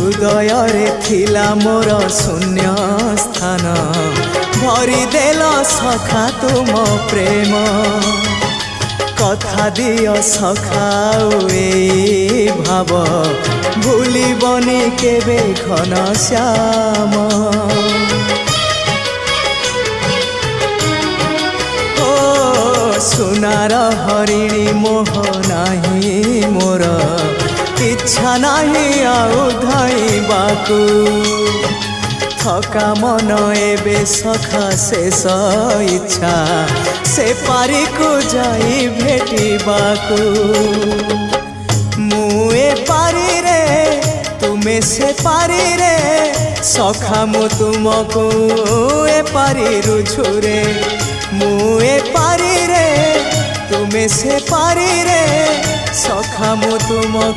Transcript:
हृदय रे थिला मोर शून्य स्थान भरी देल सखा तुम प्रेम कथा दियो सखाओ ए भाव भूलिबनी केबे घन श्याम सुनार हरिणी मोह नाही मोर इच्छा नाही आउ धाइबाकू थका मन एबे सखा शेष इच्छा से पारी को जाई भेटिबाकू मुए पारी रे तुमे से पारी रे सखा मु तुमको ए पारी रुझुरे मुए पारी रे तुमे से पारी रे सखा मु तुमको।